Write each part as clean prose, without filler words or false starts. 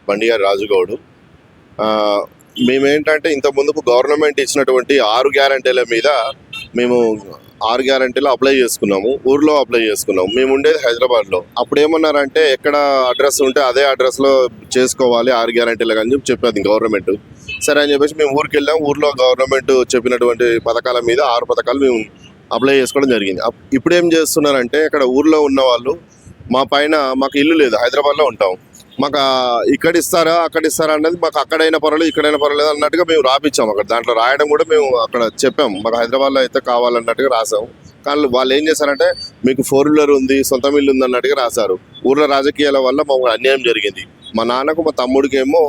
బండిగారి రాజుగౌడ్. మేమేంటంటే ఇంత ముందుకు గవర్నమెంట్ ఇచ్చినటువంటి 6 గ్యారంటీల మీద మేము 6 గ్యారంటీలు అప్లై చేసుకున్నాము. ఊర్లో అప్లై చేసుకున్నాము. మేము ఉండేది హైదరాబాద్లో. అప్పుడు ఏమన్నారంటే ఎక్కడ అడ్రస్ ఉంటే అదే అడ్రస్లో చేసుకోవాలి 6 గ్యారంటీలకు అని చెప్పేది గవర్నమెంట్. సరే అని చెప్పేసి మేము ఊరికి వెళ్ళాం. ఊర్లో గవర్నమెంట్ చెప్పినటువంటి పథకాల మీద 6 పథకాలు మేము అప్లై చేసుకోవడం జరిగింది. ఇప్పుడు ఏం చేస్తున్నారంటే ఇక్కడ ఊర్లో ఉన్న వాళ్ళు మాకు ఇల్లు లేదు, హైదరాబాద్లో ఉంటాం, మాకు ఇక్కడ ఇస్తారా అక్కడ ఇస్తారా అన్నది మాకు అక్కడైనా పర్వాలేదు ఇక్కడైనా పర్వాలేదు అన్నట్టుగా మేము రాపిచ్చాము. అక్కడ దాంట్లో రాయడం కూడా మేము అక్కడ చెప్పాము, మాకు హైదరాబాద్లో అయితే కావాలన్నట్టుగా రాసాము. కానీ వాళ్ళు ఏం చేశారంటే మీకు 4 వీలర్ ఉంది, సొంతం ఇల్లు ఉంది అన్నట్టుగా రాశారు. ఊర్లో రాజకీయాల వల్ల మాకు అన్యాయం జరిగింది. మా నాన్నకు మా తమ్ముడికి ఏమో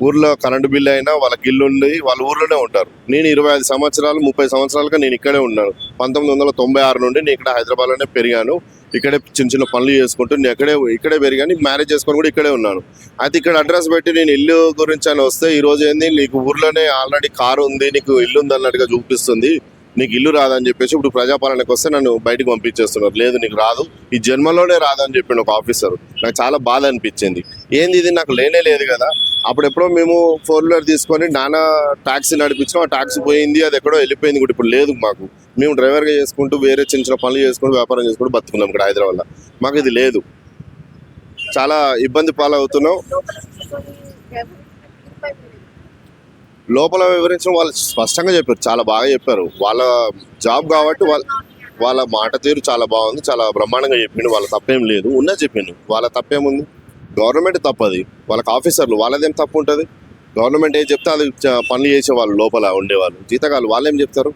ఊర్లో కరెంటు బిల్లు అయినా వాళ్ళకి ఇల్లు ఉండి వాళ్ళు ఊర్లోనే ఉంటారు. నేను 25 సంవత్సరాలు 30 సంవత్సరాలుగా నేను ఇక్కడే ఉన్నాను. 1996 నుండి నేను ఇక్కడ హైదరాబాద్లోనే పెరిగాను. ఇక్కడే చిన్న చిన్న పనులు చేసుకుంటూ నేను ఇక్కడే పెరిగాను. మ్యారేజ్ చేసుకొని కూడా ఇక్కడే ఉన్నాను. అయితే ఇక్కడ అడ్రస్ పెట్టి నేను ఇల్లు గురించి అని వస్తే ఈరోజు ఏంది నీకు ఊర్లోనే ఆల్రెడీ కారు ఉంది, నీకు ఇల్లు ఉంది అన్నట్టుగా చూపిస్తుంది, నీకు ఇల్లు రాదని చెప్పేసి ఇప్పుడు ప్రజాపాలనకు వస్తే నన్ను బయటకు పంపించేస్తున్నారు. లేదు నీకు రాదు, ఈ జన్మలోనే రాదని చెప్పిండు ఒక ఆఫీసర్. నాకు చాలా బాధ అనిపించింది. ఏంది ఇది నాకు లేనే లేదు కదా. అప్పుడు ఎప్పుడో మేము 4 వీలర్ తీసుకొని నాన్న ట్యాక్సీ నడిపించాం. ఆ ట్యాక్సీ పోయింది, అది ఎక్కడో వెళ్ళిపోయింది కూడా ఇప్పుడు లేదు మాకు. మేము డ్రైవర్గా చేసుకుంటూ వేరే చిన్న చిన్న పనులు చేసుకుంటూ వ్యాపారం చేసుకుంటూ బతుకున్నాం ఇక్కడ హైదరాబాద్లో. మాకు ఇది లేదు, చాలా ఇబ్బంది పాలవుతున్నాం. లోపల వివరించడం వాళ్ళు స్పష్టంగా చెప్పారు, చాలా బాగా చెప్పారు. వాళ్ళ జాబ్ కాబట్టి వాళ్ళ మాట తీరు చాలా బాగుంది, చాలా బ్రహ్మాండంగా చెప్పిండు. వాళ్ళ తప్పేం లేదు, ఉన్నది చెప్పిండు. వాళ్ళ తప్పేముంది, గవర్నమెంట్ తప్పది, వాళ్ళకి ఆఫీసర్లు వాళ్ళదేం తప్పు ఉంటుంది. గవర్నమెంట్ ఏం చెప్తే అది పనులు చేసేవాళ్ళు లోపల ఉండేవాళ్ళు జీతగాళ్ళు వాళ్ళు ఏం చెప్తారు.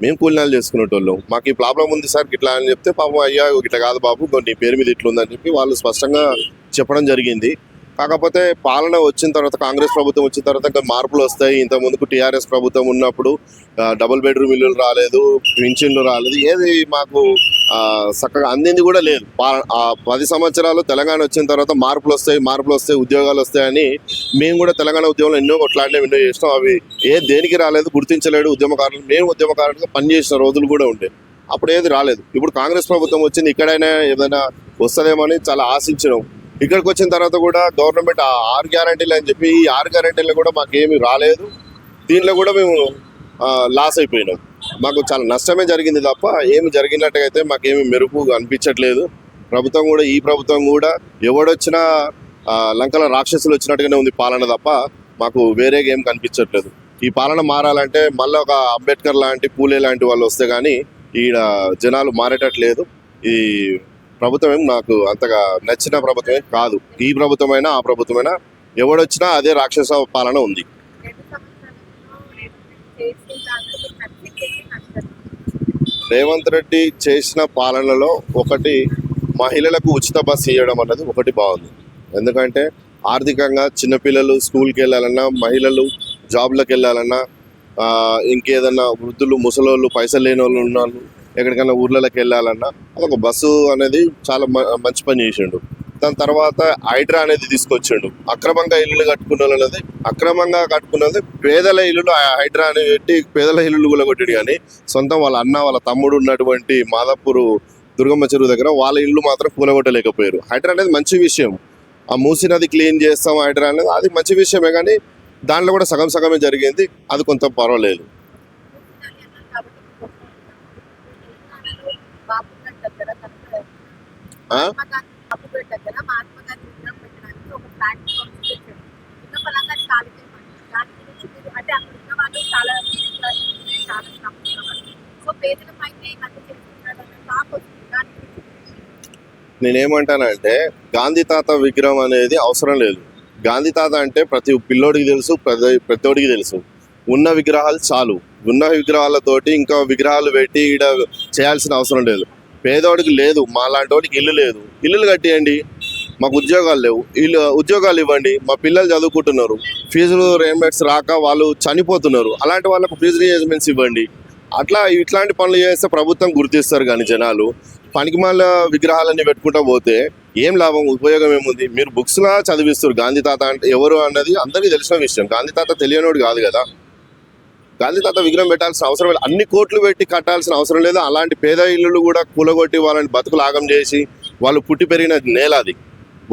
మేము కూలినాలు చేసుకునేటోళ్ళం, మాకు ఈ ప్రాబ్లం ఉంది సార్ ఇట్లా అని చెప్తే పాపం అయ్యా ఇట్లా కాదు బాబు నీ పేరు మీద ఇట్లుందని చెప్పి వాళ్ళు స్పష్టంగా చెప్పడం జరిగింది. కాకపోతే పాలన వచ్చిన తర్వాత కాంగ్రెస్ ప్రభుత్వం వచ్చిన తర్వాత ఇంకా మార్పులు వస్తాయి. ఇంత ముందుకు టీఆర్ఎస్ ప్రభుత్వం ఉన్నప్పుడు డబుల్ బెడ్రూమ్ ఇల్లులు రాలేదు, పింఛన్లు రాలేదు, ఏది మాకు చక్కగా అందింది కూడా లేదు. 10 సంవత్సరాలు తెలంగాణ వచ్చిన తర్వాత మార్పులు వస్తాయి ఉద్యోగాలు వస్తాయని మేము కూడా తెలంగాణ ఉద్యోగంలో ఎన్నో ఎన్నో చేసినాం. అవి దేనికి రాలేదు, గుర్తించలేడు ఉద్యమకారులు. మేము ఉద్యమకారులుగా పనిచేసిన రోజులు కూడా ఉండే, అప్పుడు ఏది రాలేదు. ఇప్పుడు కాంగ్రెస్ ప్రభుత్వం వచ్చింది, ఇక్కడైనా ఏదైనా వస్తుందేమో అని చాలా ఆశించినాం. ఇక్కడికి వచ్చిన తర్వాత కూడా గవర్నమెంట్ 6 గ్యారంటీలు అని చెప్పి ఈ 6 గ్యారంటీలు కూడా మాకేమీ రాలేదు. దీంట్లో కూడా మేము లాస్ అయిపోయినాం. మాకు చాలా నష్టమే జరిగింది తప్ప ఏమి జరిగినట్టుగా అయితే మాకేమి మెరుపు అనిపించట్లేదు. ఈ ప్రభుత్వం కూడా ఎవడొచ్చినా లంకల రాక్షసులు వచ్చినట్టుగానే ఉంది పాలన తప్ప మాకు వేరేగా ఏం కనిపించట్లేదు. ఈ పాలన మారాలంటే మళ్ళీ ఒక అంబేద్కర్ లాంటి పూలే లాంటి వాళ్ళు వస్తే కానీ ఈడ జనాలు మారేటట్లేదు. ఈ ప్రభుత్వం ఏం నాకు అంతగా నచ్చిన ప్రభుత్వమే కాదు. ఈ ప్రభుత్వమైనా ఆ ప్రభుత్వమైనా ఎవడొచ్చినా అదే రాక్షస పాలన ఉంది. రేవంత్ రెడ్డి చేసిన పాలనలో ఒకటి మహిళలకు ఉచిత బస్సు ఇవ్వడం అన్నది ఒకటి బాగుంది. ఎందుకంటే ఆర్థికంగా చిన్నపిల్లలు స్కూల్కి వెళ్ళాలన్నా, మహిళలు జాబ్లకు వెళ్ళాలన్నా, ఇంకేదన్నా వృద్ధులు ముసలోళ్ళు పైసలు లేని వాళ్ళు ఉన్న వాళ్ళు ఎక్కడికైనా ఊర్లలోకి వెళ్ళాలన్నా అదొక బస్సు అనేది చాలా మంచి పని చేసిండు. దాని తర్వాత హైడ్రా అనేది తీసుకొచ్చిండు. అక్రమంగా ఇల్లు కట్టుకున్నది పేదల ఇల్లులు హైడ్రా అని పెట్టి పేదల ఇల్లులు కూడా కొట్టాడు. కానీ సొంతం వాళ్ళ అన్న వాళ్ళ తమ్ముడు ఉన్నటువంటి మాదాపూర్ దుర్గమ్మ చెరువు దగ్గర వాళ్ళ ఇల్లు మాత్రం కూలగొట్టలేకపోయారు. హైడ్రా అనేది మంచి విషయం. ఆ మూసీ నది క్లీన్ చేస్తాం హైడ్రా అనేది అది మంచి విషయమే, కానీ దాంట్లో కూడా సగమే జరిగింది. అది కొంత పర్వాలేదు. నేనేమంటానంటే గాంధీ తాత విగ్రహం అనేది అవసరం లేదు. గాంధీ తాత అంటే ప్రతి పిల్లోడికి తెలుసు, ప్రతివాడికి తెలుసు. ఉన్న విగ్రహాలు చాలు. ఉన్న విగ్రహాలతోటి ఇంకా విగ్రహాలు పెట్టి ఈడ చేయాల్సిన అవసరం లేదు. పేదవాడికి లేదు, మా లాంటి వాడికి ఇల్లు లేదు, ఇల్లులు కట్టియండి. మాకు ఉద్యోగాలు లేవు, ఉద్యోగాలు ఇవ్వండి. మా పిల్లలు చదువుకుంటున్నారు, ఫీజులు రీయింబర్స్ రాక వాళ్ళు చనిపోతున్నారు. అలాంటి వాళ్ళకు ఫీజు రీయింబర్స్మెంట్స్ ఇవ్వండి. ఇట్లాంటి పనులు చేస్తే ప్రభుత్వం గుర్తిస్తారు. కానీ జనాలు పనికిమాల విగ్రహాలన్నీ పెట్టుకుంటూ పోతే ఏం లాభం, ఉపయోగం ఏముంది? మీరు బుక్స్లా చదివిస్తారు. గాంధీ తాత అంటే ఎవరు అన్నది అందరికీ తెలిసిన విషయం. గాంధీ తాత తెలియనోడు కాదు కదా. గాంధీ తాత విగ్రహం పెట్టాల్సిన అవసరం లేదు, అన్ని కోట్లు పెట్టి కట్టాల్సిన అవసరం లేదు. అలాంటి పేద ఇల్లులు కూడా కూలగొట్టి వాళ్ళని బతుకులాగం చేసి వాళ్ళు పుట్టి పెరిగిన నేల అది.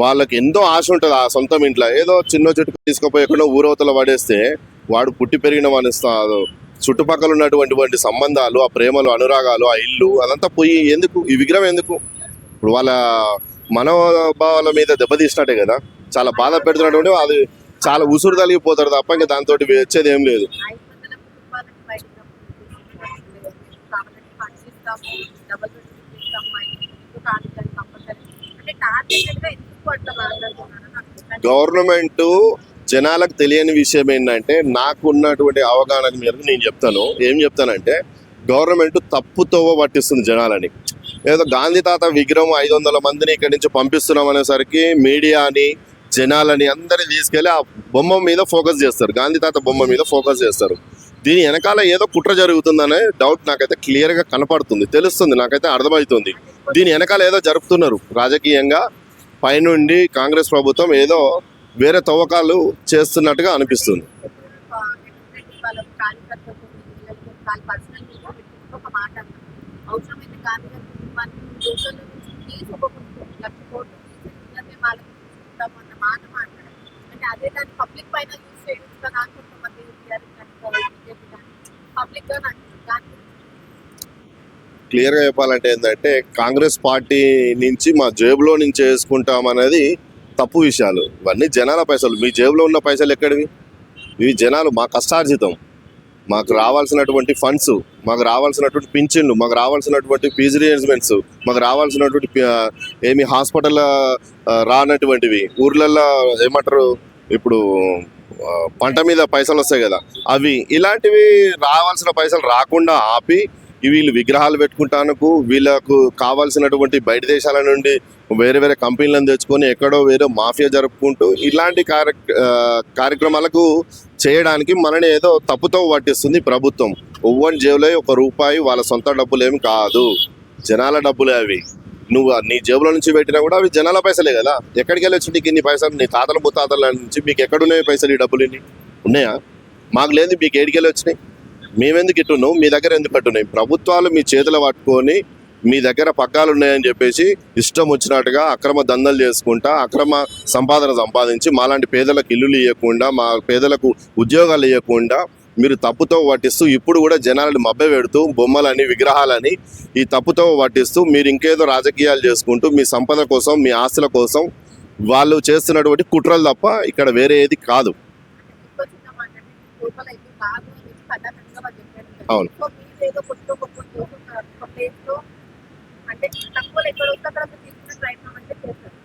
వాళ్ళకి ఎంతో ఆశ ఉంటుంది ఆ సొంతం ఇంట్లో. ఏదో చిన్న చెట్టు తీసుకుపోయి ఎక్కడో ఊరవతల పడేస్తే వాడు పుట్టి పెరిగిన వాని చుట్టుపక్కల ఉన్నటువంటి సంబంధాలు, ఆ ప్రేమలు, అనురాగాలు, ఆ ఇల్లు అదంతా పోయి ఎందుకు ఈ విగ్రహం ఎందుకు? ఇప్పుడు వాళ్ళ మనోభావాల మీద దెబ్బతీసినట్టే కదా. చాలా బాధ పెడుతున్నటువంటి అది చాలా ఉసురు తలిగిపోతారు తప్ప ఇంకా దాంతో వచ్చేది ఏం లేదు. 500 కుటుంబాలను బయటకు కాబట్టి పనిచేస్తాము, డబల్ బెడ్రూమ్ ఇస్తాము, ఇల్లు కాదు కంపల్సరీ అంటే టార్గెటెడ్గా ఎందుకు అట్లా మాట్లాడుతున్నారని నాకు గవర్నమెంట్ జనాలకు తెలియని విషయం ఏంటంటే, నాకు ఉన్నటువంటి అవగాహన మేరకు నేను చెప్తాను. ఏం చెప్తానంటే, గవర్నమెంట్ తప్పుతోవ పట్టిస్తుంది జనాలని. ఏదో గాంధీ తాత విగ్రహం 500 మందిని ఇక్కడి నుంచి పంపిస్తున్నాం అనేసరికి మీడియాని, జనాలని అందరినీ తీసుకెళ్లి ఆ బొమ్మ మీద ఫోకస్ చేస్తారు. గాంధీ తాత బొమ్మ మీద ఫోకస్ చేస్తారు. దీని వెనకాల ఏదో కుట్ర జరుగుతుందనే డౌట్ నాకైతే క్లియర్గా కనపడుతుంది, తెలుస్తుంది, నాకైతే అర్థమవుతుంది. దీని వెనకాల ఏదో జరుపుతున్నారు రాజకీయంగా. పైనుండి కాంగ్రెస్ ప్రభుత్వం ఏదో వేరే తవ్వకాలు చేస్తున్నట్టుగా అనిపిస్తుంది. వాళ్ళ కార్యకర్తలతో వాళ్ళ పర్సనల్ ఒక మాట అన్నారు. అవసరమైతే గాంధీ గారి కుటుంబానికి దేశంలో నుంచి తీసి ఒక 1,00,00,000 కోట్లు తీసి వాళ్ళకి తీసుకుంటాము అన్న మాట మాట్లాడారు. అంటే అదే దాన్ని పబ్లిక్ పైన యూజ్ చేయడం కదా కొంతమంది బీజేపీ కానీ పబ్లిక్ గా దాని క్లియర్గా చెప్పాలంటే ఏంటంటే, కాంగ్రెస్ పార్టీ నుంచి మా జేబులో నుంచి వేసుకుంటాం అనేది తప్పు విషయాలు. ఇవన్నీ జనాల పైసలు. మీ జేబులో ఉన్న పైసలు ఎక్కడివి? ఇవి జనాలు మా కష్టార్జితం. మాకు రావాల్సినటువంటి ఫండ్స్, మాకు రావాల్సినటువంటి పింఛన్లు, మాకు రావాల్సినటువంటి ఫీజు రియంబర్స్మెంట్స్, మాకు రావాల్సినటువంటి ఏమి హాస్పిటల్ రానటువంటివి, ఊర్లలో ఏమంటారు ఇప్పుడు పంట మీద పైసలు వస్తాయి కదా, అవి ఇలాంటివి రావాల్సిన పైసలు రాకుండా ఆపి వీళ్ళు విగ్రహాలు పెట్టుకుంటానికి, వీళ్ళకు కావాల్సినటువంటి బయట దేశాల నుండి వేరే వేరే కంపెనీలను తెచ్చుకొని ఎక్కడో వేరే మాఫియా జరుపుకుంటూ ఇలాంటి కార్యక్రమాలకు చేయడానికి మనని ఏదో తప్పుతో పట్టిస్తుంది ప్రభుత్వం. ఒవ్వని జేబులో ₹1 వాళ్ళ సొంత డబ్బులేమి కాదు, జనాల డబ్బులే అవి. నువ్వు నీ జేబులో నుంచి పెట్టినా కూడా అవి జనాల పైసలే కదా. ఎక్కడికి వెళ్ళి వచ్చి నీకు ఇన్ని పైసలు? నీ తాతల ముత్తాతల నుంచి మీకు ఎక్కడున్నాయి పైసలు? ఈ డబ్బులు ఇన్ని ఉన్నాయా? మాకు లేదు, మీకు ఏడికెళ్ళి వచ్చినాయి? మేమెందుకు ఇట్టున్నాం, మీ దగ్గర ఎందుకు కట్టున్నాయి? ప్రభుత్వాలు మీ చేతులు పట్టుకొని మీ దగ్గర పగ్గాలు ఉన్నాయని చెప్పేసి ఇష్టం వచ్చినట్టుగా అక్రమ దందలు చేసుకుంటా, అక్రమ సంపాదన సంపాదించి మాలాంటి పేదలకు ఇల్లులు ఇవ్వకుండా, మా పేదలకు ఉద్యోగాలు ఇవ్వకుండా మీరు తప్పుతో పట్టిస్తూ, ఇప్పుడు కూడా జనాలను మభ్య పెడుతూ, బొమ్మలని, విగ్రహాలని ఈ తప్పుతో పట్టిస్తూ మీరు ఇంకేదో రాజకీయాలు చేసుకుంటూ మీ సంపద కోసం, మీ ఆస్తుల కోసం వాళ్ళు చేస్తున్నటువంటి కుట్రలు తప్ప ఇక్కడ వేరే ఏది కాదు. అవును. అంటే తక్కువ ఎక్కడ వస్తే అక్కడ తీసుకునే ప్రయత్నం అయితే చేస్తారు.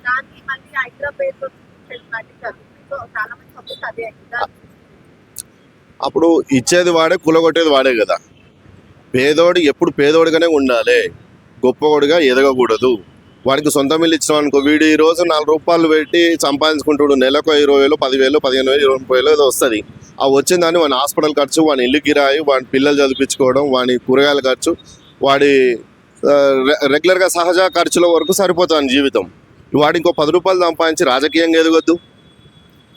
దాన్ని మళ్ళీ హైదరాబాద్ చాలా మంది పబ్లిక్ అదే అప్పుడు ఇచ్చేది వాడే, కులగొట్టేది వాడే కదా. పేదోడు ఎప్పుడు పేదోడిగానే ఉండాలి, గొప్పవాడిగా ఎదగకూడదు. వాడికి సొంత ఇల్లు ఇచ్చినాం అనుకో, వీడు ఈ రోజు ₹4 పెట్టి సంపాదించుకుంటాడు. నెలకు 20,000, 10,000, 15,000, 20,000 ఏదో వస్తుంది. ఆ వచ్చిన దాన్ని వాని హాస్పిటల్ ఖర్చు, వాని ఇల్లు కిరాయి, వాని పిల్లలు చదివించుకోవడం, వాని కూరగాయల ఖర్చు, వాడి రెగ్యులర్గా సహజ ఖర్చుల వరకు సరిపోతాను జీవితం. వాడు ఇంకో ₹10 సంపాదించి రాజకీయంగా ఎదగొద్దు.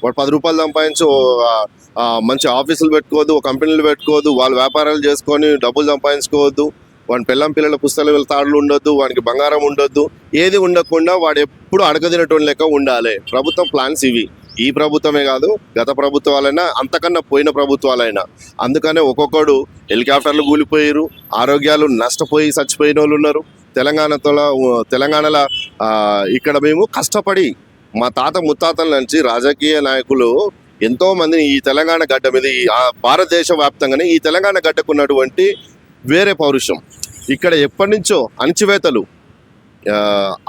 వాడు ₹10 సంపాదించి మంచి ఆఫీసులు పెట్టుకోవద్దు, కంపెనీలు పెట్టుకోవద్దు, వాళ్ళు వ్యాపారాలు చేసుకొని డబ్బులు సంపాదించుకోవద్దు. వాడి పిల్లల పుస్తకాలు తాడులు ఉండొద్దు, వానికి బంగారం ఉండొద్దు, ఏది ఉండకుండా వాడు ఎప్పుడు అడగదినటువంటి లెక్క ఉండాలి. ప్రభుత్వం ప్లాన్స్ ఇవి. ఈ ప్రభుత్వమే కాదు, గత ప్రభుత్వాలైనా, అంతకన్నా పోయిన ప్రభుత్వాలైనా. అందుకనే ఒక్కొక్కడు హెలికాప్టర్లు కూలిపోయారు, ఆరోగ్యాలు నష్టపోయి చచ్చిపోయిన వాళ్ళు ఉన్నారు. తెలంగాణలో ఇక్కడ మేము కష్టపడి మా తాత ముత్తాతల నుంచి రాజకీయ నాయకులు ఎంతో మందిని ఈ తెలంగాణ గడ్డ మీద, ఈ భారతదేశ వ్యాప్తంగానే ఈ తెలంగాణ గడ్డకు ఉన్నటువంటి వేరే పౌరుషం, ఇక్కడ ఎప్పటి నుంచో అణచివేతలు,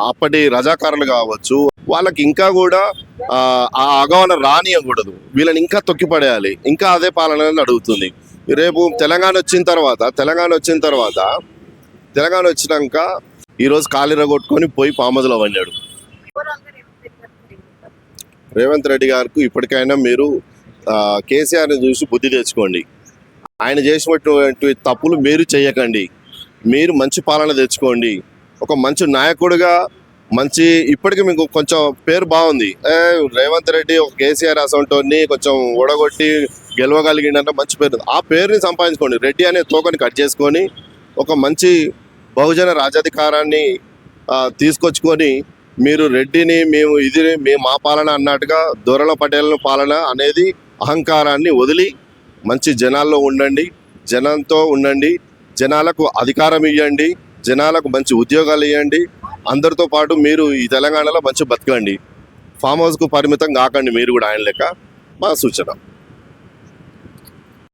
అప్పటి రజాకారులు కావచ్చు, వాళ్ళకి ఇంకా కూడా ఆ అగవన రానియకూడదు, వీళ్ళని ఇంకా తొక్కిపడేయాలి, ఇంకా అదే పాలన అడుగుతుంది. రేపు తెలంగాణ వచ్చినాక ఈరోజు కాలిర కొట్టుకొని పోయి పామదులో పడినాడు. రేవంత్ రెడ్డి గారికి ఇప్పటికైనా మీరు కేసీఆర్ని చూసి బుద్ధి తెచ్చుకోండి. ఆయన చేసినటువంటి తప్పులు మీరు చేయకండి. మీరు మంచి పాలన తెచ్చుకోండి. ఒక మంచి నాయకుడిగా ఇప్పటికీ మీకు కొంచెం పేరు బాగుంది. రేవంత్ రెడ్డి ఒక కేసీఆర్ అసంటోని కొంచెం ఓడగొట్టి గెలవగలిగిందంటే మంచి పేరు. ఆ పేరుని సంపాదించుకోండి. రెడ్డి అనే తోకని కట్ చేసుకొని ఒక మంచి బహుజన రాజాధికారాన్ని తీసుకొచ్చుకొని మీరు రెడ్డిని మేము మా పాలన అన్నట్టుగా దొరల పటేల్ పాలన అనేది అహంకారాన్ని వదిలి మంచి జనాల్లో ఉండండి, జనంతో ఉండండి, జనాలకు అధికారం ఇవ్వండి, జనాలకు మంచి ఉద్యోగాలు ఇవ్వండి. అందరితో పాటు మీరు ఈ తెలంగాణలో మంచి బతకండి. ఫామ్ హౌస్కు పరిమితం కాకండి మీరు కూడా ఆయన లెక్క మా సూచన.